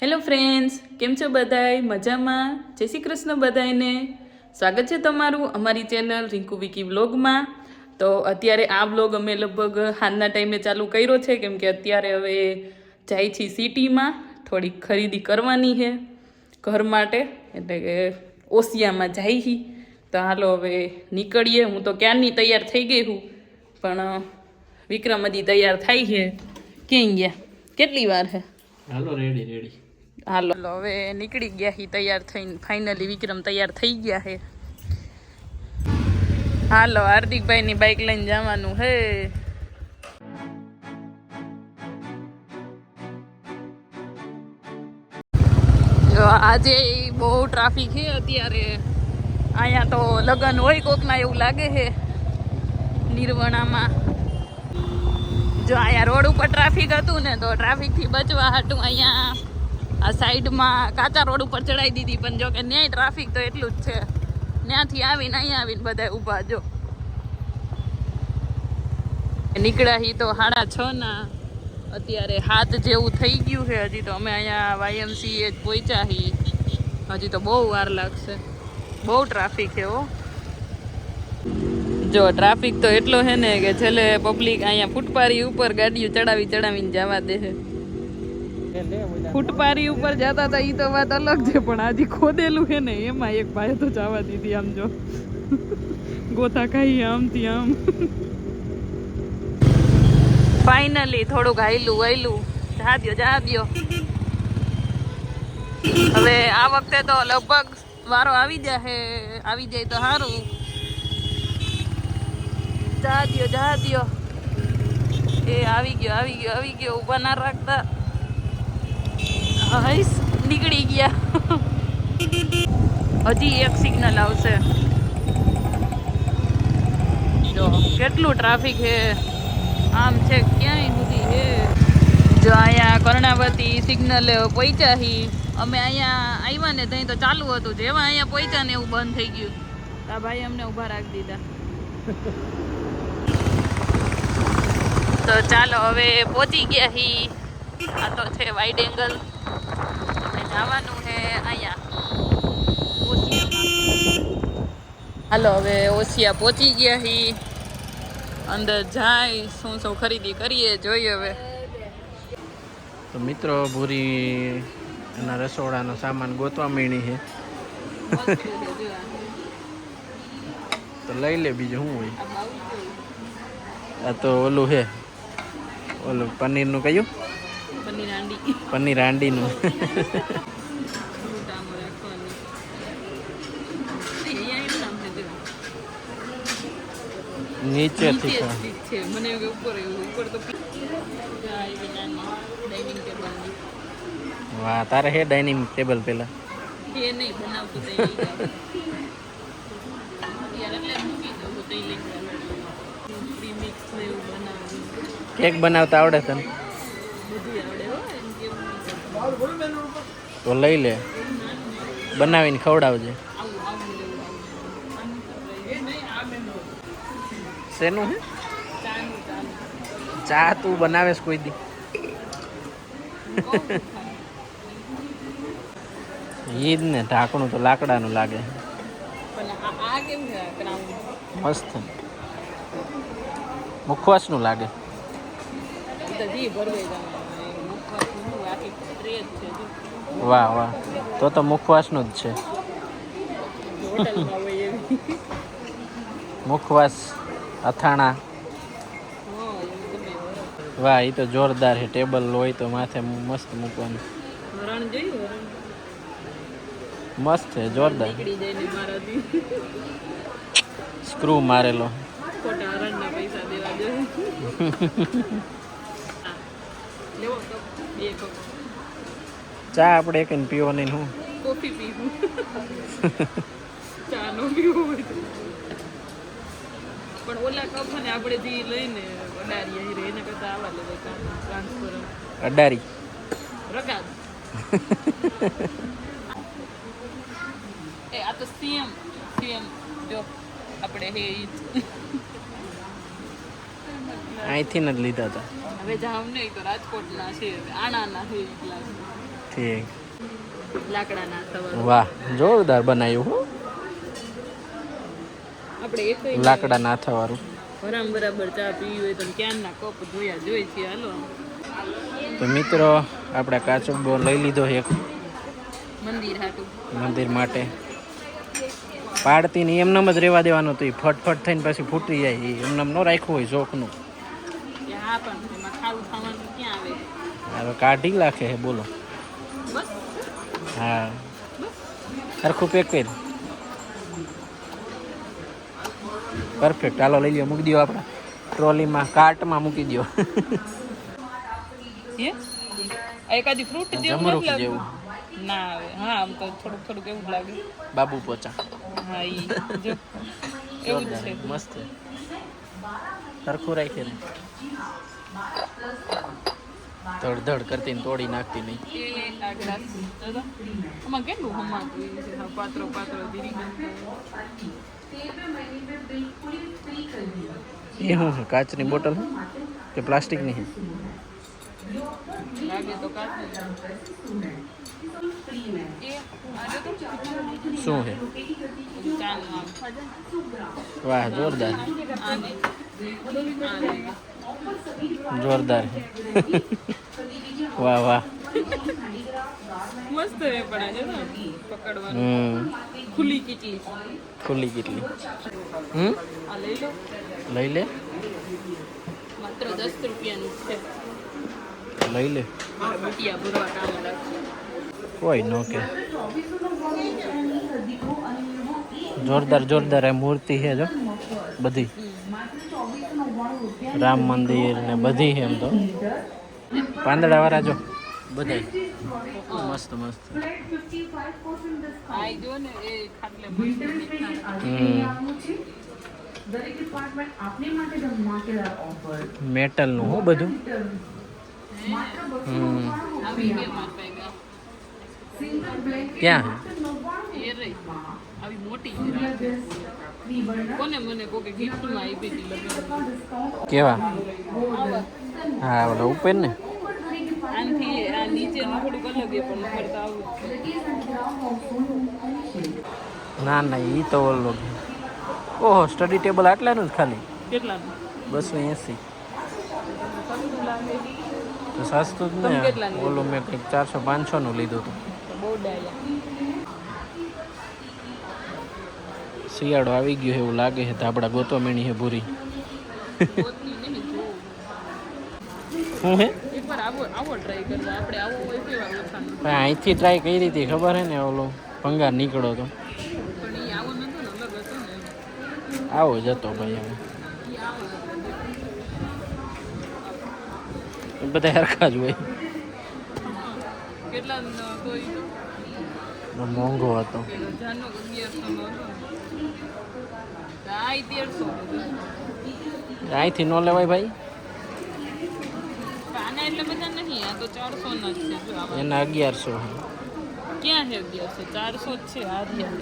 Hello friends, કેમ છો બધાય? મજામાં? જય શ્રી કૃષ્ણ બધાયને. સ્વાગત છે તમારું અમારી ચેનલ રિંકુ વિકી વ્લોગમાં. તો અત્યારે આ વ્લોગ અમે લગભગ હાલના ટાઈમે ચાલુ કર્યો છે, કેમ કે અત્યારે હવે જાય છીએ સિટીમાં થોડીક ખરીદી કરવાની છે ઘર માટે, એટલે કે ઓસિયામાં જાય છીએ. તો હાલો હવે નીકળીએ. હું તો ક્યારની તૈયાર થઈ ગઈ હું, પણ વિક્રમ હજી તૈયાર થાય છે. ક્યાં ગયા? કેટલી વાર છે? હાલો રેડી રેડી. હાલો હવે નીકળી ગયા હી તૈયાર થઈને. ફાઇનલી વિક્રમ તૈયાર થઈ ગયા હે. હાલો હાર્દિકભાઈની બાઇક લઈને જવાનું હે. આજે બહુ ટ્રાફિક છે અત્યારે. અહીંયા તો લગન હોય કોકના એવું લાગે છે નિર્વણામાં. જો અહીંયા રોડ ઉપર ટ્રાફિક હતું ને, તો ટ્રાફિકથી બચવા હાટું અહીંયા આ સાઈડમાં કાચા રોડ ઉપર ચડાવી દીધી. પણ જો કે ન્યાય ટ્રાફિક તો એટલું જ છે. ત્યાંથી આવીને અહીંયા આવીને બધા ઊભા. જો નીકળ્યા હી તો 6:30 ના. અત્યારે 7 જેવું થઈ ગયું છે. હજી તો અમે અહીંયા YMCA જ પહોંચ્યા હી. હજી તો બહુ વાર લાગશે. બહુ ટ્રાફિક છે હો. જો ટ્રાફિક તો એટલો છે ને કે છેલ્લે પબ્લિક અહીંયા ફૂટપારી ઉપર ગાડીઓ ચડાવીને જવા દે છે. ફૂટપારી ઉપર જતા હતા એ તો વાત અલગ છે, પણ આજે ખોદેલું છે ને એમાં એક ભાઈ તો જવા દીધી. આમ જો ગોતા ખાઈ આમથી આમ. ફાઇનલી થોડુંક હાયલું જા દ્યો. હવે આ વખતે તો લગભગ વારો આવી જાય તો સારું. જા દ્યો. એ આવી ગયો. ઊભા ના રાખતા. નીકળી ગયા. હજી એક સિગ્નલ આવશે. જો કેટલું ટ્રાફિક છે. આમ છે ક્યાંય સુધી છે. જો અહીંયા કર્ણાવતી સિગ્નલ પહોંચ્યા હી. અમે અહીંયા આવ્યા ને ત્યાં તો ચાલુ હતું. જેવા અહીંયા પહોંચ્યા ને એવું બંધ થઈ ગયું. આ ભાઈ અમને ઊભા રાખી દીધા. તો ચાલો હવે પહોંચી ગયા હી. આ તો છે વાઇડ એંગલ. આપણે જવાનું છે અહીંયા ઓસિયામાં. હાલો હવે ઓસિયા પહોંચી ગયા હી. અંદર જાય શું ખરીદી કરીએ જોઈએ હવે. તો મિત્રો ભૂરી એના રસોડાનો સામાન ગોતવા માંડી છે. તો લઈ લે, બીજું શું હોય. આ તો ઓલું છે, ઓલું પનીરનું કયું? પનીર હાંડીનું. નીચેથી છે મને ઉપર તો ડાઇનિંગ ટેબલ. વાહ, તારે હે ડાઇનિંગ ટેબલ પેલા? એ નહીં બનાવતું તે એટલે મૂકી દઉં તો લઈ પ્રીમિક્સ ને એવું બનાવું. કેક બનાવતા આવડે તને? બધું આવડે હો. એમ કે તો લઈ લે, બનાવીને ખવડાવજે. શેનું હે? ચા તું બનાવેશ કોઈ દી? ઈદ ને ઢાંકણું તો લાકડાનું લાગે. મસ્ત મુખવાસનું લાગે. વાહ વાહ, તો મુખવાસનું જ છે. મુખવાસ અથાણા. વાહ, એ તો જોરદાર છે. ટેબલ હોય તો માથે મસ્ત મૂકવાનું. મસ્ત છે, જોરદાર. સ્ક્રૂ મારેલો. ચા આપણે એક પીવો નહીં. હું કોફી પીવું. ચા નો પીવું હોય પણ ઓલા કપ ને આપણે જે લઈને અડારી એને કરતા આવા લેવા ટ્રાન્સફર. અડારી રગાદ. આ તો સેમ જો આપણે હે અહીંથી જ લીધા હતા. હવે જાવ નહીં તો રાજકોટના છે, આણાના છે. ઠીક. લાકડાના હાથાવાળું. વાહ જોરદાર બનાવ્યું હો. આપણે એક લાકડાના હાથાવાળું. બરાબર બરાબર ચા પીવી હોય તો ક્યારના કપ જોયા જોઈ છે. હાલો તો મિત્રો આપણે કાચુંબો લઈ લીધો એક મંદિર હાટું. મંદિર માટે. પાડતી ને એમનામ જ રહેવા દેવાનું હતું. ફટફટ થઈને પછી ફૂટી જાય. એમનામ ન રાખ્યું હોય જોખનું. હા પણ એમાં ખાવું ખાવાનું ક્યાં આવે? હવે કાઢી નાખે હે બોલો. બસ હા સરખું પેક કરી. પરફેક્ટ. હાલો લઈ લ્યો, મૂકી દો આપણે ટ્રોલીમાં, કાર્ટમાં મૂકી દો. હે એકાદી ફ્રૂટ જેવું જમરૂખ નથી જેવું. લાગતું? ના આવે. હા આમ તો થોડુંક થોડુંક એવું જ લાગે. બાબુ પોચા. હા ઈ જો એવું જ છે. મસ્ત સરખું રાખે ને ધડ કરતી ને તોડી નાખતી નહીં. એ આ ગ્લાસ દાદા આમાં કેટલું હમાતું હોય છે. હા, પાત્રો પાત્રો ધીરી એ શું છે? કાચની બોટલ કે પ્લાસ્ટિકની? લાગે તો કાચની. એ આજે તો શું છે? ચાનું આમ વાહ જોરદાર આને જોરદાર છે. વાહ વાહ. મસ્ત હે પણ આજે તો પકડવાનું. ખુલ્લી કેટલી ખુલ્લી કેટલી? આ લઈ લો. લઈ લે માત્ર 10 રૂપિયાનું છે. લઈ લે. મારા બુટિયા ભરવા કામ લાગશે. કોઈ નો કે જોરદાર જોરદાર એ મૂર્તિ છે જો બધી. રામ મંદિર ને બધી છે એમ તો. પાંદડા વાળા જો બધા મસ્ત મસ્ત. આ જો ને એ ખાટલે મસ્ત મેટલ નું હો બધું. આવી બે માં પાઈ ક્યાં એ રહી આવી મોટી કોને મને કોકે ગિફ્ટમાં આપી હતી લગ્ન. કેવા? હા ઓલા ઉપર ને. આનથી આ નીચેનું થોડુંક અલગ છે પણ ઉપર તો આવું ના ના ઈ તો ઓલો. ઓહો સ્ટડી ટેબલ આટલાનું જ ખાલી કેટલાનું 280. સસ્તું લાગે. તો સસ્તું જ તમે ને. કેટલાનું ઓલું મેં કંઈક 400-500 નું લીધું હતું. બહુ ડાયા. શિયાળો આવી ગયો એવું લાગે છે. તો આપણા ગોતોમેણી છે પૂરી. પોતની નહીં જોવું. શું હે? એકવાર આવો આવો ટ્રાય કરવો. આપણે આવો હોય કેવા ઓછાનું. પણ અહીંથી ટ્રાય કરી હતી ખબર હે ને ઓલો ભંગાર નીકળો તો. પણ એ આવો નતો ને અલગ હતો ને. આવો જ હતો ભાઈ. હવે એ આવો એ બધા હરખા જ હોય. કેટલા કોઈ મોંઘો હતો. 1000 નો 1100 નો હતો. આ 1300 અહીંથી ન લેવાય ભાઈ. આના એટલે બધા નહીં. આ તો 400 ના જ છે. જો આવા એના 1100. ક્યાં છે 1100? 400 જ છે. આ રહ્યા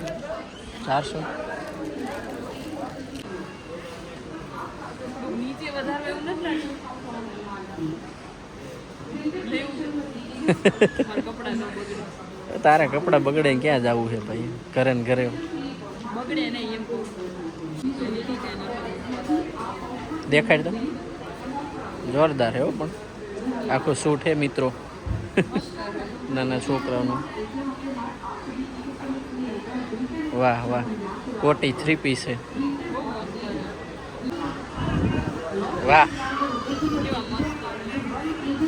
400. નીચે વધારે એવું નથી લાગ્યું. લેવું મારા કપડા ન બગડે. તારા કપડાં બગડે ને ક્યાં જવું છે ભાઈ? ઘરે ને ઘરે બગડે નહીં એમ કહું. દેખાડ તો જોરદાર હે હો. પણ આખું શૂટ હે મિત્રો. નાના છોકરાઓનું. વાહ વાહ. કોટી 3 પીસ છે. વાહ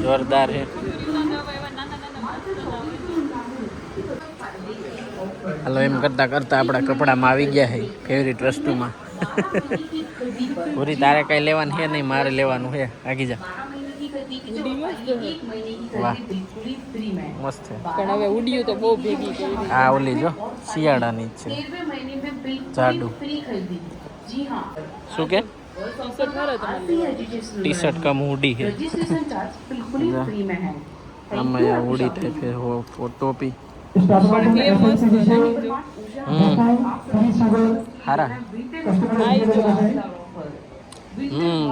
જોરદાર હે. હાલો એમ કરતા કરતા આપણા કપડામાં આવી ગયા છે ફેવરિટ વસ્તુમાં. પૂરી તારે કઈ લેવાનું છે નહીં, મારે લેવાનું છે. આગી જા. વાહ મસ્ત છે. પણ હવે ઉડ્યું તો બહુ ભેગી કરી. આ ઓલી જો શિયાળાની જ છે જાડુ. શું કે? ટી શર્ટ કમ હુડી છે. આમાં આ હુડી થાય ફેર ટોપી. પણ એ મસ્ત નહીં જો. હારા. આ જો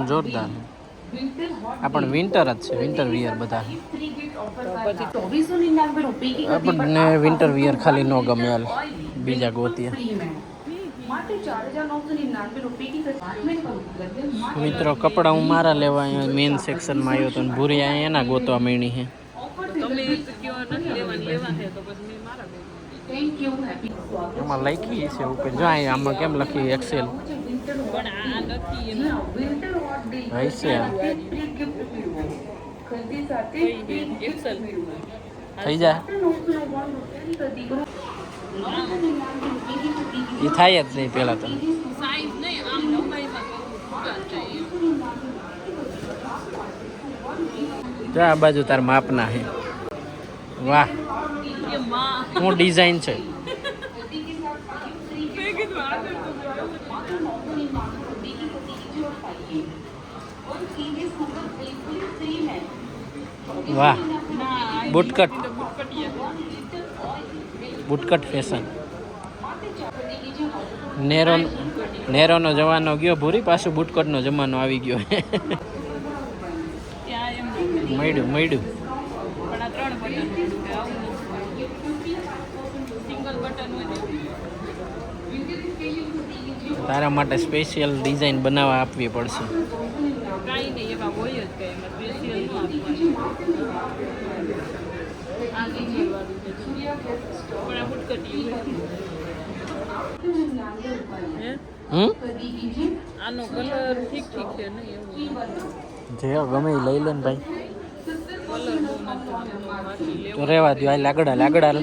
જોરદાર. આ પણ વિન્ટર જ છે, વિન્ટર વિયર બધા. આપણને વિન્ટર વિયર ખાલી ન ગમે, હાલ બીજા ગોતીએ. મિત્રો કપડાં હું મારા લેવા અહીંયા મેઇન સેક્શનમાં આવ્યો હતો, અને ભૂરી અહીંયા એના ગોતવા માંડી છે. એમાં લખી છે ઉપર, જો અહીંયા આમાં કેમ લખી એક્સેલ હશે થઈ જાય. એ થાય જ નહીં પેલા તો. જો આ બાજુ તાર માપના છે. વાહ, શું ડિઝાઇન છે. વાહ, બુટકટ બુટકટ ફેશન. નેરોનો જમાનો ગયો ભૂરી, પાછું બુટકટનો જમાનો આવી ગયો. મળ્યું તારા માટે સ્પેશિયલ ડિઝાઇન બનાવવા આપવી પડશે. આનો કલર ઠીક ઠીક છે ને, જે ગમે એ લઈ લે ને ભાઈ. તો રેવા દો, આ લાગડા લાગડા.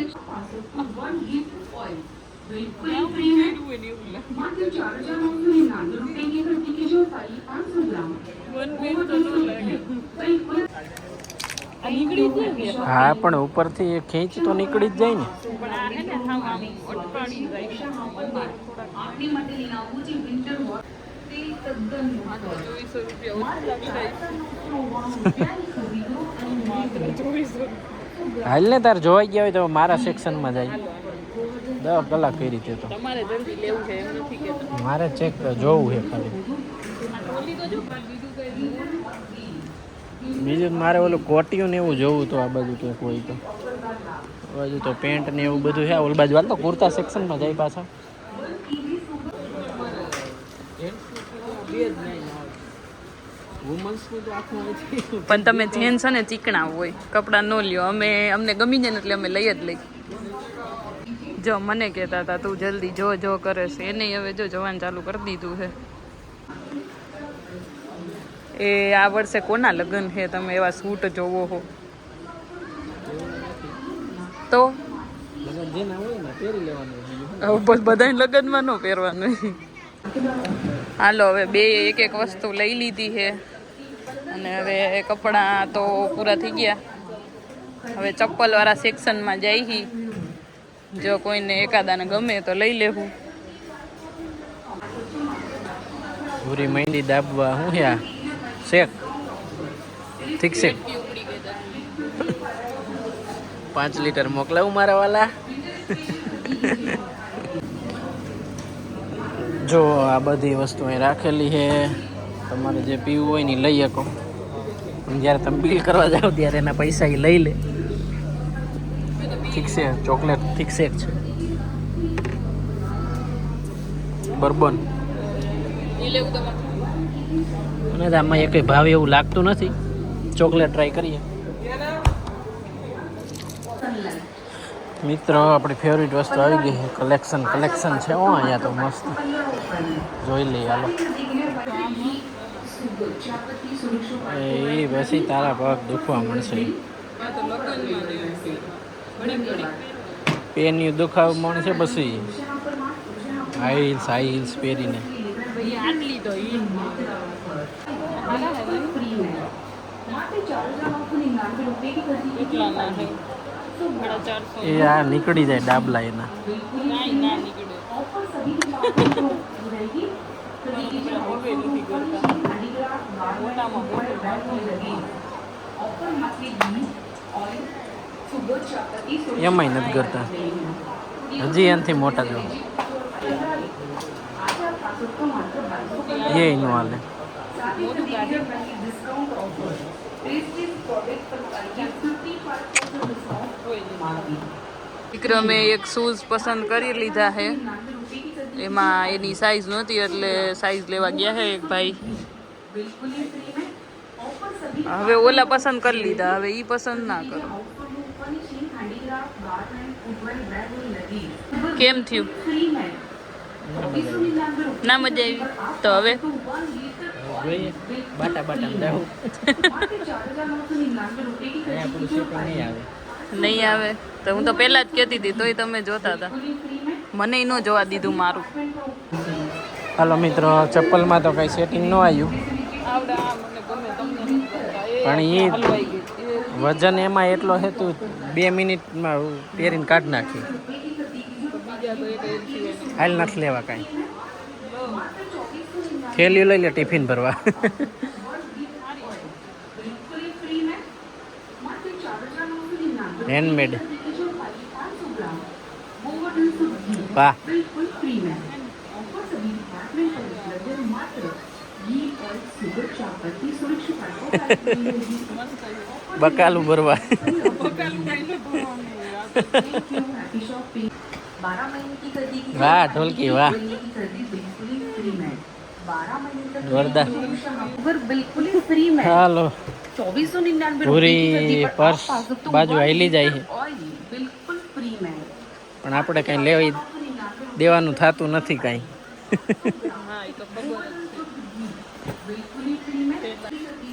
હા પણ ઉપરથી ખેંચ તો નીકળી જ જાય ને. હાલ ને તાર જોવાઈ ગયા હોય તો મારા સેક્શનમાં જાય. 10 કલાક કઈ રીતે તો તમારે જલ્દી લેવું છે એમ નથી કે મારે ચેક જોવું છે ખાલી. બીજું મારે ઓલું કોટિયું ને એવું જોવું તો આ બાજુ ક્યાંક હોય તો. આ બાજુ તો પેન્ટ ને એવું બધું છે. ઓલ બાજુ હાલ તો કુર્તા સેક્શનમાં જાય પાછા. પણ તમે જેન્ટ્સ ને ચીકણા હોય કપડાં ન લ્યો. અમને ગમી જાય ને એટલે અમે લઈ જ લઈ. જો મને કહેતા હતા તું જલ્દી જો કરે છે, એને હવે જો જવાનું ચાલુ કરી દીધું છે. એ આ વર્ષે કોના લગ્ન છે તમે એવા સૂટ જોવો હો તો? બસ બધાને લગ્નમાં ન પહેરવાનું. હાલો હવે બે એક વસ્તુ લઈ લીધી છે અને હવે કપડાં તો પૂરા થઈ ગયા. હવે ચપ્પલવાળા સેક્શનમાં જઈ. જો કોઈને એકાદાને ગમે તો લઈ લેવું. પૂરી મહેંદી દાબવા હું યા શેક ઠીક છે. 5 લીટર મોકલાવું મારા વાલા. જો આ બધી વસ્તુ અહીં રાખેલી છે. તમારે જે પીવું હોય ને લઈ શકો. જ્યારે તમે બિલ કરવા જાઓ ત્યારે એના પૈસા એ લઈ લે. ઠીક છે. ચોકલેટ ઠીક છે છે. બર્બન અને આમાં એક ભાવ એવું લાગતું નથી. ચોકલેટ ટ્રાય કરીએ મિત્રો. આપણી ફેવરિટ વસ્તુ આવી ગઈ છે. કલેક્શન છે અહીંયા તો મસ્ત. જોઈ લઈએ હાલો. એ પછી તારા પગ દુખવા મળશે. પેનનું દુખાવા મળશે પછી હાઈલ્સ પહેરીને. એ આ નીકળી જાય ડાબલા એના. એમાંય નથી કરતા. હજી એનાથી મોટા જો એ નો હાલે. મોટું કાઢી વિક્રમે એક શૂઝ પસંદ કરી લીધા છે. એમાં એની સાઈઝ નહોતી એટલે સાઈઝ લેવા ગયા છે એક ભાઈ. હવે ઓલા પસંદ કરી લીધા, હવે ઈ પસંદ ના કરો. કેમ થયું? ના મજા આવી તો હવે જોઈએ બાટા બાટા જાવું આપણું શૂટિંગ નહીં આવે. નહીં આવે તો હું તો પહેલા જ કહેતી હતી તોય તમે જોતા હતા. મને ન જોવા દીધું મારું. હાલો મિત્રો, ચપ્પલમાં તો કઈ સેટિંગ ન આવ્યું, પણ એ વજન એમાં એટલો હતું 2 મિનિટમાં પહેરીને કાઢ નાખી. હાલ નથી લેવા કાંઈ, થેલીઓ લઈ લે ટિફિન ભરવા. હેન્ડમેડ વાહ. બકાલું ભરવા. વાહ ઢોલકી વાહ. જોરદાર. હાલો પૂરી પર્સ બાજુ હાલી જાય છે, પણ આપણે કઈ લેવા દેવાનું થતું નથી કાંઈ.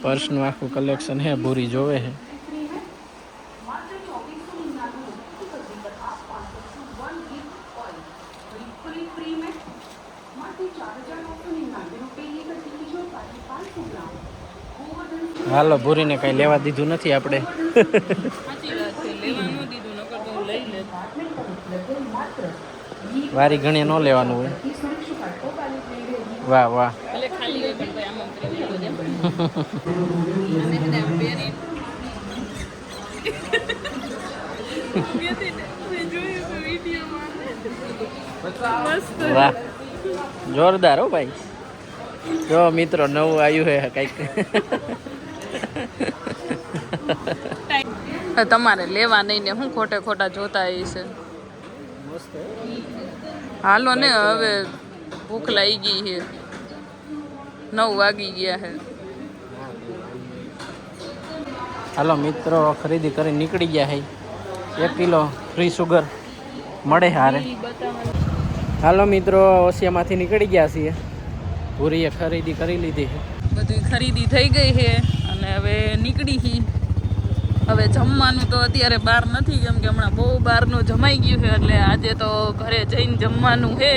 પર્સનું આખું કલેક્શન હે, ભૂરી જોવે છે. હાલો ભૂરીને કઈ લેવા દીધું નથી આપણે. વારી ઘણી ન લેવાનું હોય. વાહ વાહ. વાહ જોરદાર હો ભાઈ. જો મિત્રો નવું આવ્યું હે કઈક. તમારે લેવા નહીં ને હું ખોટે ખોટા જોતા એ છે. હાલો ને હવે ભૂખ લાગી ગઈ છે, 9 વાગી ગયા છે. હાલો મિત્રો, ખરીદી કરી નીકળી ગયા છે. 1 કિલો ફ્રી સુગર મળે હારે. હાલો મિત્રો, ઓસિયામાંથી નીકળી ગયા છીએ. પૂરીએ ખરીદી કરી લીધી છે, બધી ખરીદી થઈ ગઈ છે અને હવે નીકળી છે. હવે જમવાનું તો અત્યારે બહાર નથી, કેમ કે હમણાં બહુ બહારનું જમાઈ ગયું છે, એટલે આજે તો ઘરે જઈને જમવાનું છે.